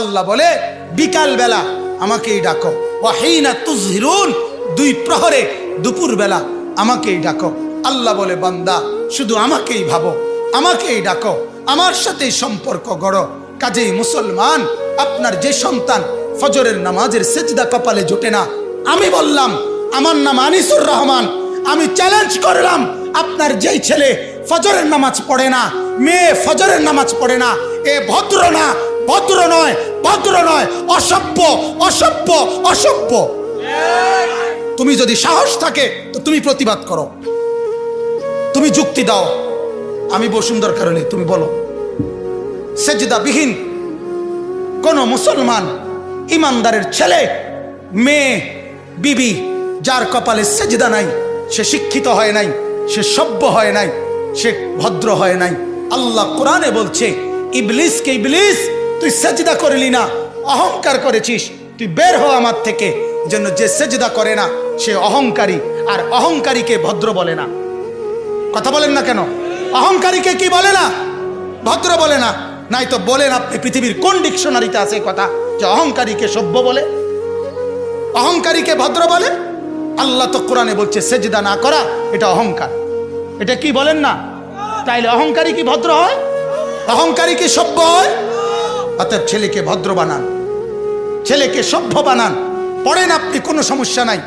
আল্লাহ বলে বিকাল বেলা আমাকেই ডাকো, ওয়াহিনা তুজহিরুন, দুই প্রহরে দুপুর বেলা আমাকেই ডাকো। আল্লাহ বলে বান্দা শুধু আমাকেই ভাবো, আমাকেই ডাকো, আমার সাথেই সম্পর্ক গড়ো। কাজেই মুসলমান, আপনার যে সন্তান ফজরের নামাজের সেজদা কপালে জোটে না, আমি বললাম আমার নাম আনিসুর রহমান, আমি চ্যালেঞ্জ করলাম আপনার যেই ছেলে ফজরের নামাজ পড়ে না, মেয়ে ফজরের নামাজ পড়ে না, এ ভদ্র না, ভদ্র নয়, ভদ্র নয়, অসভ্য, অসভ্য, অসভ্য। তুমি যদি সাহস থাকে তো তুমি প্রতিবাদ করো, তুমি যুক্তি দাও। আমি বসুন্ধর কারণে তুমি বলো সেজদাবিহীন কোন মুসলমান ইমানদারের ছেলে, মেয়ে, বিবি যার কপালে সেজদা নাই, সে শিক্ষিত হয় নাই, সে সভ্য হয় নাই, সে ভদ্র হয় নাই। আল্লাহ কোরআনে বলছে ইবলিসকে, ইবলিস তুই সেজদা করলি না, অহংকার করেছিস, তুই বের হ আমার থেকে। জন্য যে সেজদা করে না সে অহংকারী, আর অহংকারীকে ভদ্র বলে না। কথা বলেন না কেন? অহংকারীকে কি বলে না? ভদ্র বলে না। নাই তো বলেন আপনি পৃথিবীর কোন ডিকশনারিতে আছে কথা যে অহংকারীকে সভ্য বলে, অহংকারীকে ভদ্র বলে? আল্লাহ তো কোরআনে বলছে সেজদা না করা এটা অহংকার। এটা কি বলেন না? তাইলে অহংকারী কি ভদ্র হয়? অহংকারী কি সভ্য হয়? অতএব ছেলেকে ভদ্র বানান, ছেলেকে সভ্য বানান। পড়েন আপনি, কোনো সমস্যা নাই,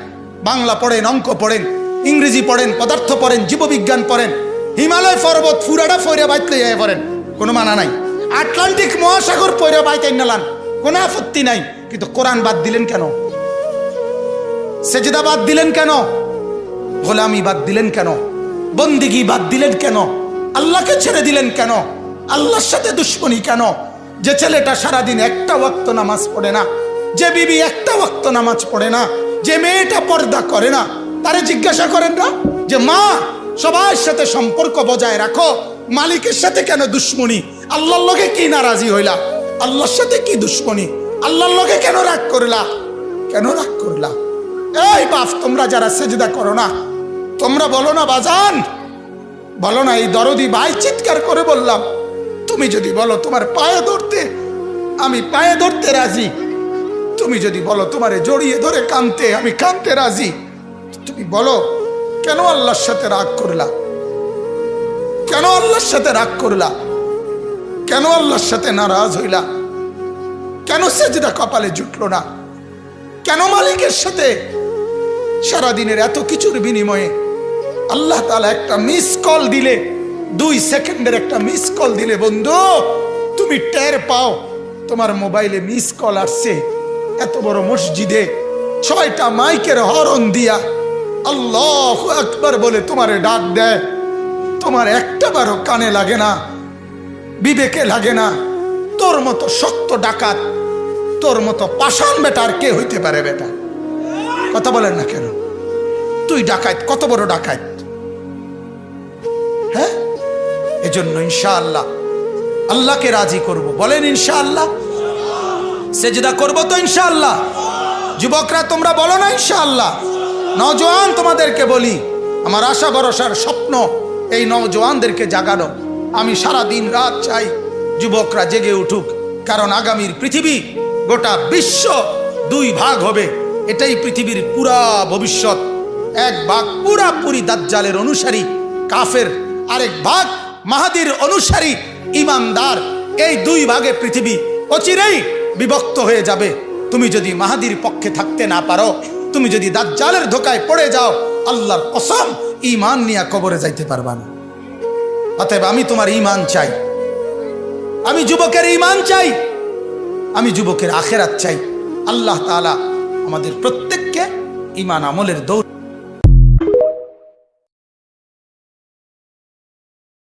বাংলা পড়েন, অঙ্ক পড়েন, ইংরেজি পড়েন, পদার্থ পড়েন, জীববিজ্ঞান পড়েন, হিমালয় পর্বত ফুরাটা ফইরা বাইতে যাই পড়েন, কোনো মানা নাই। আটলান্টিক মহাসাগর পইরা বাইতে নালান, কোনো আপত্তি নাই। কিন্তু কোরআন বাদ দিলেন কেন? সেজদা বাদ দিলেন কেন? গোলামি বাদ দিলেন কেন? বন্দিগি বাদ দিলেন কেন? আল্লাহকে ছেড়ে দিলেন কেন? আল্লাহর সাথে দুশ্মনী কেন? যে ছেলেটা সারাদিন একটা ওয়াক্ত নামাজ পড়ে না, যে বিবি একটা ওয়াক্ত নামাজ পড়ে না, যে মেয়েটা পর্দা করে না, তারে জিজ্ঞাসা করেন না যে মা সবার সাথে সম্পর্ক বজায় রাখো, মালিকের সাথে কেন দুশ্মনী? আল্লাহর লগে কি নারাজি হইলা? আল্লাহর সাথে কি দুশ্মনী? আল্লাহর লগে কেন রাগ করলা? কেন রাগ করলা? এই বাপ, তোমরা যারা সেজদা করো না, তোমরা বলো না বাজান, বলো না, এই দরদি ভাই চিৎকার করে বললাম, তুমি যদি বলো তোমার পায়ে ধরতে, আমি পায়ে ধরতে রাজি। তুমি যদি বলো তোমারে জড়িয়ে ধরে কাঁদতে, আমি কাঁদতে রাজি। তুমি বলো কেন আল্লাহর সাথে রাগ করলা? কেন আল্লাহর সাথে রাগ করলা? কেন আল্লাহর সাথে নারাজ হইলা? কেন সেজদা কপালে জুটলো না? কেন মালিকের সাথে সারাদিনের এত কিছুর বিনিময়ে আল্লাহ তাআলা একটা মিস কল দিলে, 2 সেকেন্ডের একটা মিস কল দিলে বন্ধু তুমি টের পাও তোমার মোবাইলে মিস কল আসছে। এত বড় মসজিদে 6টা মাইকের হরন দিয়া আল্লাহু আকবার বলে তোমারে ডাক দেয়, তোমার একটা বারও কানে লাগে না, বিবেকে লাগে না। তোর মতো শক্ত ডাকাত, তোর মতো পাষাণ বেটা আর কে হইতে পারে? বেটা কথা বলেন না কেন? তুই ডাকাত, কত বড় ডাকাত! হ্যাঁ, এজন্য ইনশাআল্লাহ আল্লাহকে রাজি করব। বলেন ইনশাআল্লাহ। সেজদা করব তো ইনশাআল্লাহ। যুবকরা তোমরা বলো না ইনশাআল্লাহ। নওজোয়ান তোমাদেরকে বলি, আমার আশা ভরসার স্বপ্ন এই নওজোয়ানদেরকে জাগানো। আমি সারা দিন রাত চাই যুবকরা জেগে উঠুক, কারণ আগামীর পৃথিবী, গোটা বিশ্ব 2 ভাগ হবে। এটাই পৃথিবীর পুরা ভবিষ্যৎ। এক ভাগ পুরাপুরি দাজ্জালের অনুসারী কাফের, আরেক ভাগ মাহাদির অনুসারী ইমানদার। এই 2 ভাগে পৃথিবী অচিরেই বিভক্ত হয়ে যাবে। তুমি যদি মাহাদির পক্ষে থাকতে না পারো, তুমি যদি দাজ্জালের ধোকায় পড়ে যাও, আল্লাহর কসম ঈমান নিয়ে কবরে যাইতে পারবা না। অতএব আমি তোমার ঈমান চাই, আমি যুবকের ঈমান চাই, আমি যুবকের আখিরাত চাই। আল্লাহ তাআলা আমাদের প্রত্যেককে ঈমান আমলের দৌড়